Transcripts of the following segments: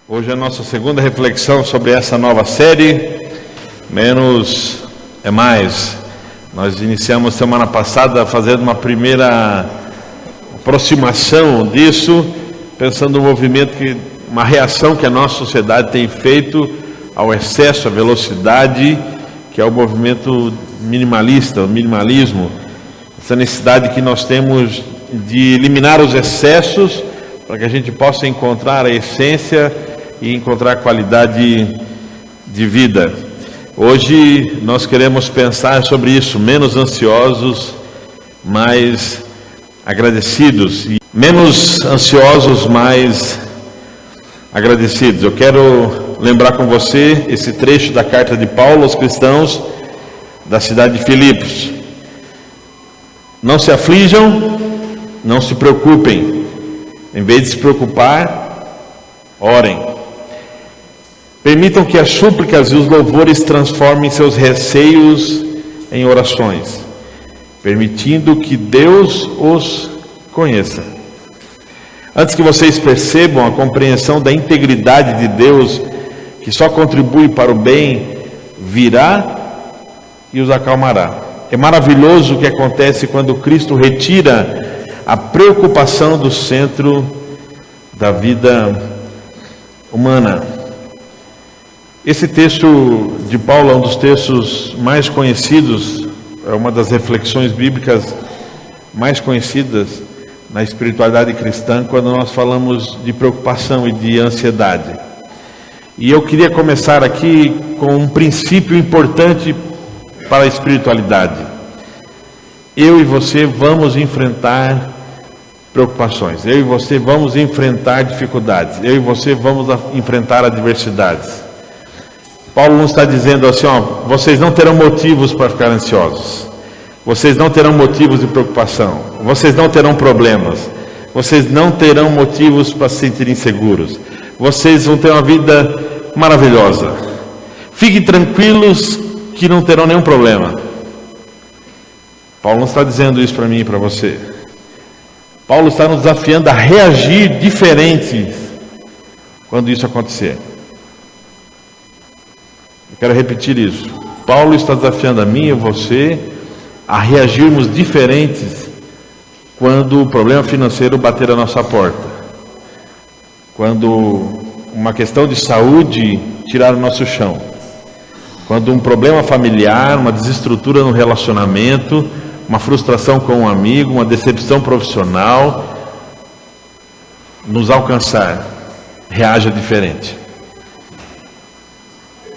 Hoje é a nossa segunda reflexão sobre essa nova série, Menos é Mais. Nós iniciamos semana passada fazendo uma primeira aproximação disso, pensando no movimento, uma reação que a nossa sociedade tem feito ao excesso, à velocidade, que é o movimento minimalista, o minimalismo. Essa necessidade que nós temos de eliminar os excessos para que a gente possa encontrar a essência e encontrar qualidade de vida. Hoje nós queremos pensar sobre isso, menos ansiosos, mais agradecidos. E menos ansiosos, mais agradecidos. Eu quero lembrar com você esse trecho da carta de Paulo aos cristãos da cidade de Filipos. Não se aflijam, não se preocupem. Em vez de se preocupar, orem. Permitam que as súplicas e os louvores transformem seus receios em orações, permitindo que Deus os conheça. Antes que vocês percebam a compreensão da integridade de Deus, que só contribui para o bem, virá e os acalmará. É maravilhoso o que acontece quando Cristo retira a preocupação do centro da vida humana. Esse texto de Paulo é um dos textos mais conhecidos, é uma das reflexões bíblicas mais conhecidas na espiritualidade cristã, quando nós falamos de preocupação e de ansiedade. E eu queria começar aqui com um princípio importante para a espiritualidade. Eu e você vamos enfrentar preocupações, eu e você vamos enfrentar dificuldades, eu e você vamos enfrentar adversidades. Paulo não está dizendo assim, vocês não terão motivos para ficar ansiosos, vocês não terão motivos de preocupação, vocês não terão problemas, vocês não terão motivos para se sentirem inseguros, vocês vão ter uma vida maravilhosa, fiquem tranquilos que não terão nenhum problema. Paulo não está dizendo isso para mim e para você. Paulo está nos desafiando a reagir diferente quando isso acontecer. Eu quero repetir isso. Paulo está desafiando a mim e você a reagirmos diferentes quando o problema financeiro bater a nossa porta, quando uma questão de saúde tirar o nosso chão, quando um problema familiar, uma desestrutura no relacionamento, uma frustração com um amigo, uma decepção profissional nos alcançar. Reaja diferente.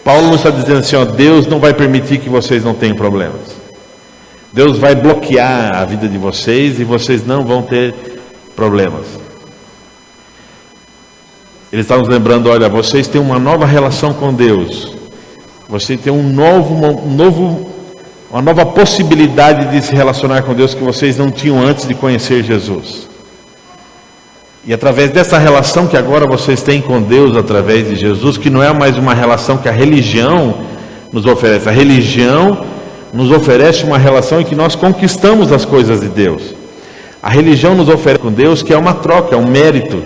Paulo não está dizendo assim, Deus não vai permitir que vocês não tenham problemas. Deus vai bloquear a vida de vocês e vocês não vão ter problemas. Ele está nos lembrando, olha, vocês têm uma nova relação com Deus. Vocês têm uma nova possibilidade de se relacionar com Deus que vocês não tinham antes de conhecer Jesus. E através dessa relação que agora vocês têm com Deus, através de Jesus, que não é mais uma relação que a religião nos oferece. A religião nos oferece uma relação em que nós conquistamos as coisas de Deus. A religião nos oferece com Deus que é uma troca, é um mérito.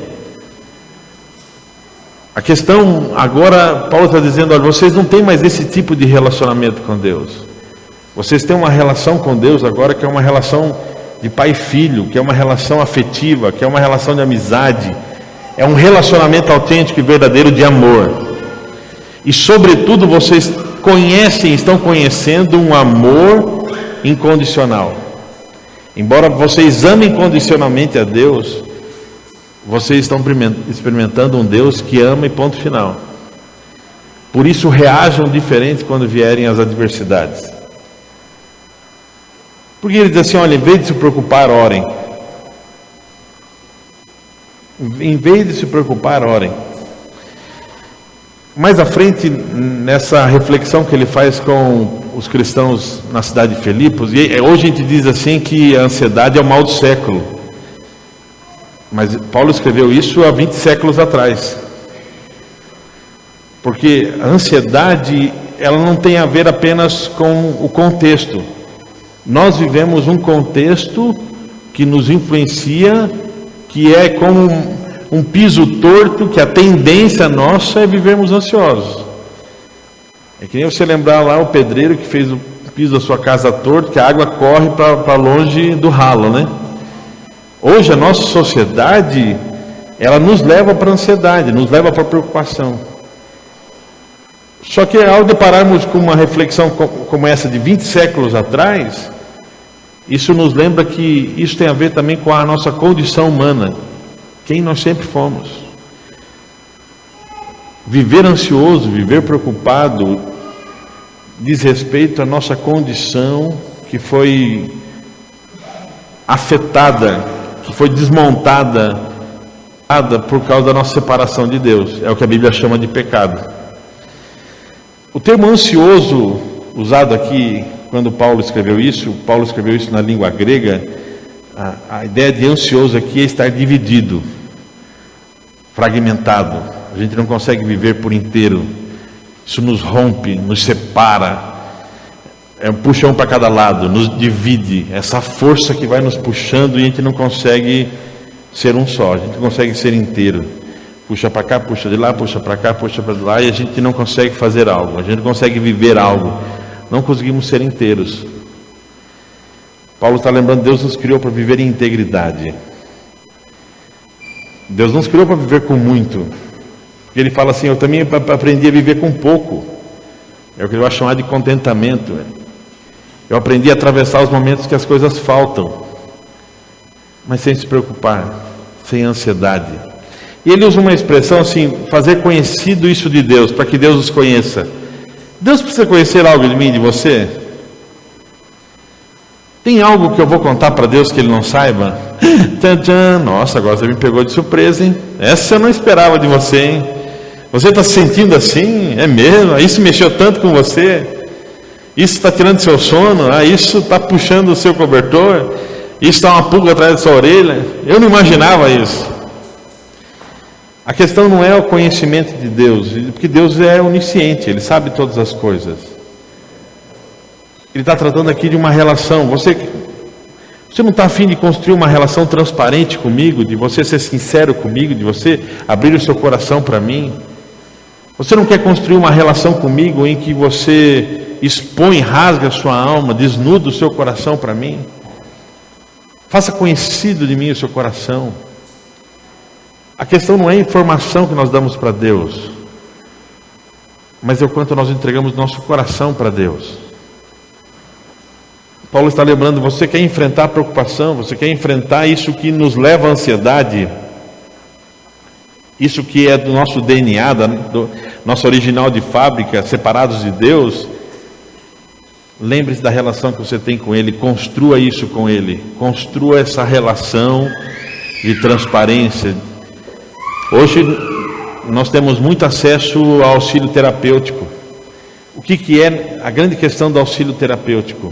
A questão agora, Paulo está dizendo, olha, vocês não têm mais esse tipo de relacionamento com Deus. Vocês têm uma relação com Deus agora que é uma relação de pai e filho, que é uma relação afetiva, que é uma relação de amizade, é um relacionamento autêntico e verdadeiro de amor. E sobretudo vocês estão conhecendo um amor incondicional. Embora vocês amem incondicionalmente a Deus, vocês estão experimentando um Deus que ama e ponto final. Por isso reajam diferente quando vierem as adversidades. Porque ele diz assim, olha, em vez de se preocupar, orem. Em vez de se preocupar, orem. Mais à frente, nessa reflexão que ele faz com os cristãos na cidade de Filipos, e hoje a gente diz assim que a ansiedade é o mal do século. Mas Paulo escreveu isso há 20 séculos atrás. Porque a ansiedade, ela não tem a ver apenas com o contexto. Nós vivemos um contexto que nos influencia, que é como um piso torto, que a tendência nossa é vivermos ansiosos. É que nem você lembrar lá o pedreiro que fez o piso da sua casa torto, que a água corre para longe do ralo, né? Hoje a nossa sociedade, ela nos leva para a ansiedade, nos leva para a preocupação. Só que ao depararmos com uma reflexão como essa de 20 séculos atrás, isso nos lembra que isso tem a ver também com a nossa condição humana, quem nós sempre fomos. Viver ansioso, viver preocupado, diz respeito à nossa condição que foi afetada, que foi desmontada por causa da nossa separação de Deus. É o que a Bíblia chama de pecado. O termo ansioso, usado aqui, quando Paulo escreveu isso na língua grega, a ideia de ansioso aqui é estar dividido, fragmentado. A gente não consegue viver por inteiro. Isso nos rompe, nos separa, é um puxão para cada lado, nos divide, essa força que vai nos puxando e a gente não consegue ser um só, a gente não consegue ser inteiro. Puxa para cá, puxa de lá, puxa para cá, puxa para lá, e a gente não consegue fazer algo, a gente não consegue viver algo, não conseguimos ser inteiros. Paulo está lembrando, Deus nos criou para viver em integridade. Deus nos criou para viver com muito. Porque ele fala assim, eu também aprendi a viver com pouco. É o que ele vai chamar de contentamento. Eu aprendi a atravessar os momentos que as coisas faltam, mas sem se preocupar, sem ansiedade. E ele usa uma expressão assim, fazer conhecido isso de Deus, para que Deus os conheça. Deus precisa conhecer algo de mim, de você? Tem algo que eu vou contar para Deus que Ele não saiba? Tchan, tchan. Nossa, agora você me pegou de surpresa, hein? Essa eu não esperava de você, hein? Você está se sentindo assim? É mesmo? Isso mexeu tanto com você? Isso está tirando seu sono? Isso está puxando o seu cobertor? Isso está uma pulga atrás da sua orelha? Eu não imaginava isso. A questão não é o conhecimento de Deus, porque Deus é onisciente, Ele sabe todas as coisas. Ele está tratando aqui de uma relação. Você não está a fim de construir uma relação transparente comigo, de você ser sincero comigo, de você abrir o seu coração para mim? Você não quer construir uma relação comigo em que você expõe, rasga a sua alma, desnuda o seu coração para mim? Faça conhecido de mim o seu coração. A questão não é a informação que nós damos para Deus, mas é o quanto nós entregamos nosso coração para Deus. Paulo está lembrando, você quer enfrentar a preocupação, você quer enfrentar isso que nos leva à ansiedade, isso que é do nosso DNA, do nosso original de fábrica, separados de Deus. Lembre-se da relação que você tem com Ele, construa isso com Ele, construa essa relação de transparência. Hoje nós temos muito acesso ao auxílio terapêutico. O que é a grande questão do auxílio terapêutico?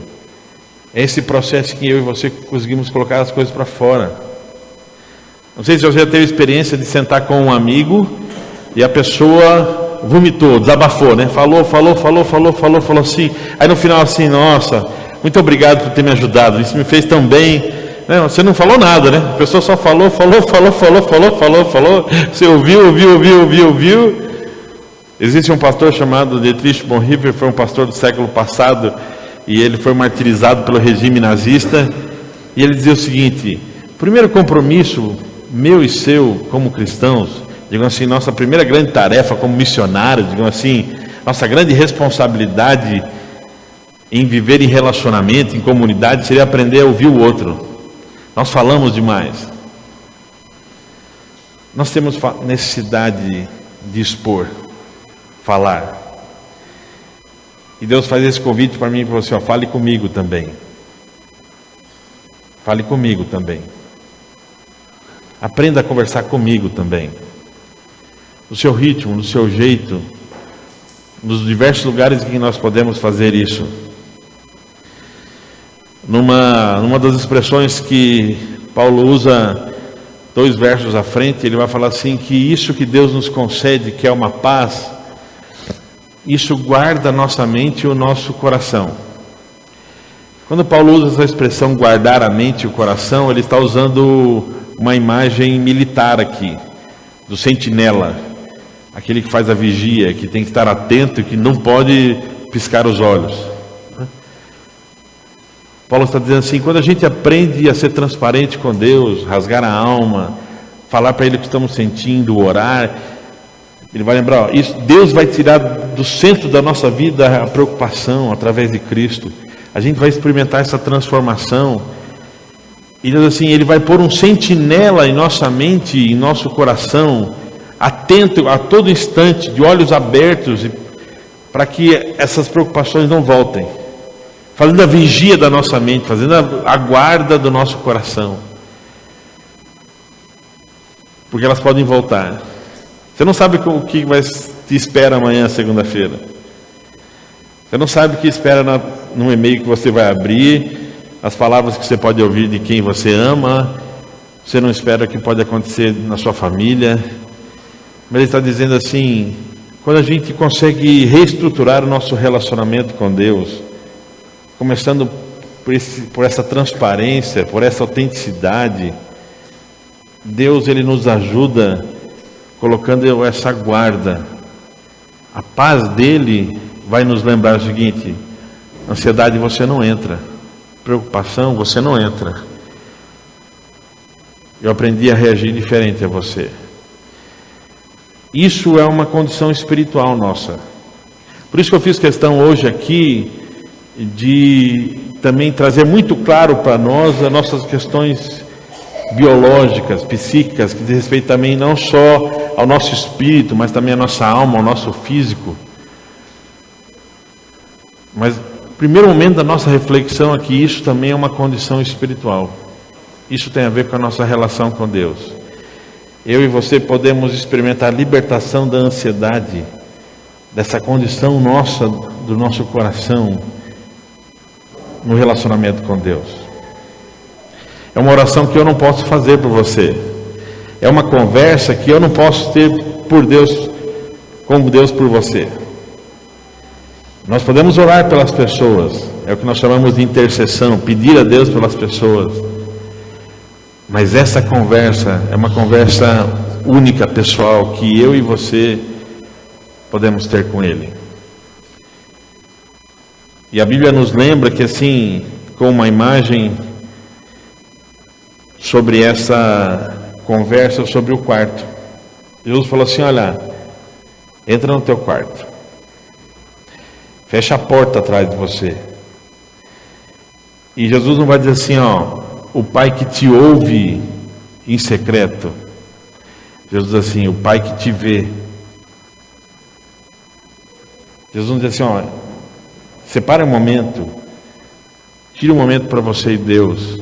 É esse processo que eu e você conseguimos colocar as coisas para fora. Não sei se você já teve experiência de sentar com um amigo e a pessoa vomitou, desabafou, né? Falou assim. Aí no final assim, nossa, muito obrigado por ter me ajudado, isso me fez tão bem. Não, você não falou nada, né? A pessoa só falou. Você ouviu. Existe um pastor chamado Dietrich Bonhoeffer, foi um pastor do século passado, e ele foi martirizado pelo regime nazista, e ele dizia o seguinte: primeiro compromisso meu e seu como cristãos, digamos assim, nossa primeira grande tarefa como missionários, digamos assim, nossa grande responsabilidade em viver em relacionamento, em comunidade, seria aprender a ouvir o outro. Nós falamos demais. Nós temos necessidade de expor, falar. E Deus faz esse convite para mim e para você, fale comigo também. Fale comigo também. Aprenda a conversar comigo também. No seu ritmo, no seu jeito, nos diversos lugares em que nós podemos fazer isso. Numa das expressões que Paulo usa 2 versos à frente, ele vai falar assim, que isso que Deus nos concede, que é uma paz, isso guarda a nossa mente e o nosso coração. Quando Paulo usa essa expressão guardar a mente e o coração, ele está usando uma imagem militar aqui. do sentinela, aquele que faz a vigia, que tem que estar atento, que não pode piscar os olhos. Paulo está dizendo assim: quando a gente aprende a ser transparente com Deus, rasgar a alma, falar para Ele o que estamos sentindo, orar, Ele vai lembrar, isso, Deus vai tirar do centro da nossa vida a preocupação através de Cristo. A gente vai experimentar essa transformação. E Deus assim, Ele vai pôr um sentinela em nossa mente, em nosso coração, atento a todo instante, de olhos abertos, para que essas preocupações não voltem, fazendo a vigia da nossa mente, fazendo a guarda do nosso coração, porque elas podem voltar. Você não sabe o que te espera amanhã, segunda-feira. Você não sabe o que espera no e-mail que você vai abrir, as palavras que você pode ouvir de quem você ama. Você não espera o que pode acontecer na sua família. Mas Ele está dizendo assim: quando a gente consegue reestruturar o nosso relacionamento com Deus, começando por essa transparência, por essa autenticidade, Deus, Ele nos ajuda colocando essa guarda. A paz dEle vai nos lembrar o seguinte: ansiedade você não entra, preocupação você não entra. Eu aprendi a reagir diferente a você. Isso é uma condição espiritual nossa. Por isso que eu fiz questão hoje aqui de também trazer muito claro para nós as nossas questões biológicas, psíquicas, que diz respeito também não só ao nosso espírito, mas também à nossa alma, ao nosso físico. Mas o primeiro momento da nossa reflexão aqui, isso também é uma condição espiritual. Isso tem a ver com a nossa relação com Deus. Eu e você podemos experimentar a libertação da ansiedade, dessa condição nossa, do nosso coração, no relacionamento com Deus. É uma oração que eu não posso fazer por você. É uma conversa que eu não posso ter por Deus, com Deus por você. Nós podemos orar pelas pessoas, é o que nós chamamos de intercessão, pedir a Deus pelas pessoas. Mas essa conversa é uma conversa única, pessoal, que eu e você podemos ter com Ele. E a Bíblia nos lembra que assim, com uma imagem sobre essa conversa sobre o quarto. Jesus falou assim: olha, entra no teu quarto, fecha a porta atrás de você. E Jesus não vai dizer assim, o Pai que te ouve em secreto. Jesus diz assim, o Pai que te vê. Jesus não diz assim, separe um momento, tire um momento para você e Deus,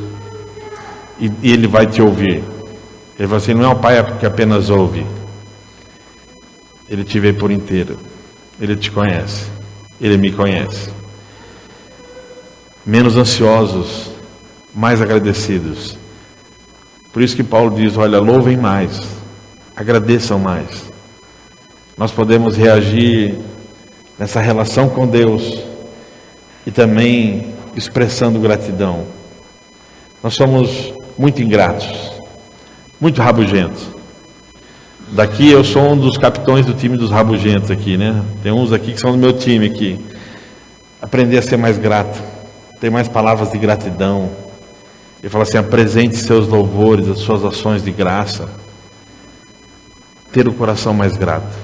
e Ele vai te ouvir. Ele vai assim, não é um Pai que apenas ouve, Ele te vê por inteiro, Ele te conhece, Ele me conhece. Menos ansiosos, mais agradecidos. Por isso que Paulo diz, olha, louvem mais, agradeçam mais. Nós podemos reagir nessa relação com Deus e também expressando gratidão. Nós somos muito ingratos, muito rabugentos. Daqui eu sou um dos capitães do time dos rabugentos aqui, né? Tem uns aqui que são do meu time aqui. Aprender a ser mais grato, ter mais palavras de gratidão. Ele fala assim, apresente seus louvores, as suas ações de graça. Ter o coração mais grato.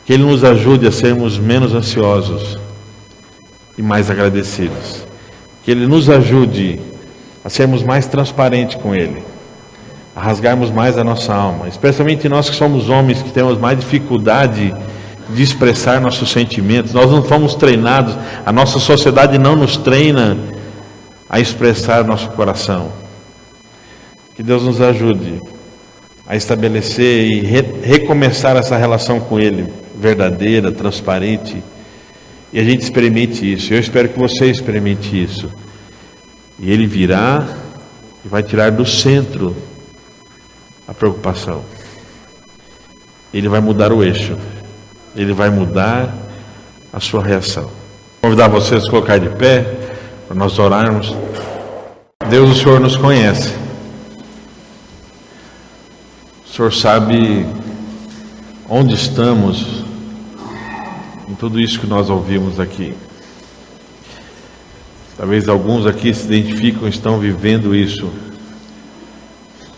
Que Ele nos ajude a sermos menos ansiosos e mais agradecidos. Que Ele nos ajude a sermos mais transparentes com Ele, a rasgarmos mais a nossa alma, especialmente nós que somos homens, que temos mais dificuldade de expressar nossos sentimentos. Nós não fomos treinados, a nossa sociedade não nos treina a expressar nosso coração. Que Deus nos ajude a estabelecer e recomeçar essa relação com Ele, verdadeira, transparente, e a gente experimente isso. Eu espero que você experimente isso. E Ele virá e vai tirar do centro a preocupação. Ele vai mudar o eixo. Ele vai mudar a sua reação. Vou convidar vocês a colocar de pé para nós orarmos. Deus, o Senhor nos conhece. O Senhor sabe onde estamos, em tudo isso que nós ouvimos aqui. Talvez alguns aqui se identificam, estão vivendo isso.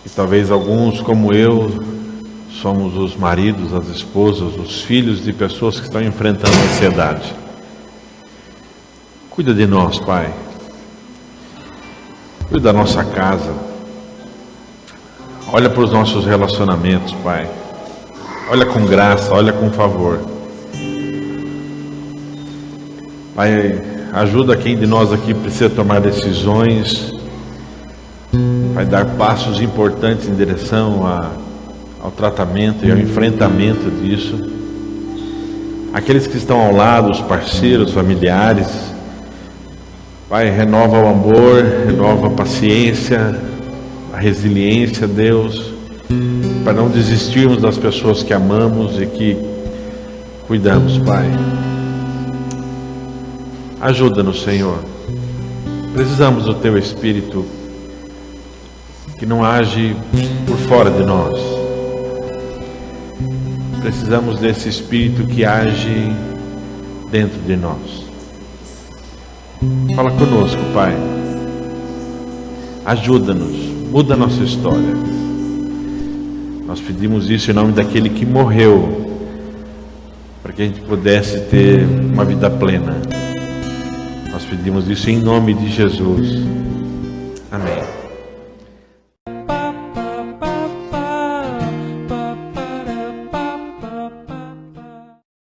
E talvez alguns, como eu, somos os maridos, as esposas, os filhos de pessoas que estão enfrentando a ansiedade. Cuida de nós, Pai. Cuida da nossa casa. Olha para os nossos relacionamentos, Pai. Olha com graça, olha com favor. Pai, ajuda quem de nós aqui precisa tomar decisões, vai dar passos importantes em direção ao tratamento e ao enfrentamento disso. Aqueles que estão ao lado, os parceiros, familiares, Pai, renova o amor, renova a paciência, a resiliência, Deus, para não desistirmos das pessoas que amamos e que cuidamos, Pai. Ajuda-nos, Senhor. Precisamos do Teu Espírito que não age por fora de nós. Precisamos desse Espírito que age dentro de nós. Fala conosco, Pai. Ajuda-nos, muda a nossa história. Nós pedimos isso em nome daquele que morreu, para que a gente pudesse ter uma vida plena. Nós pedimos isso em nome de Jesus. Amém.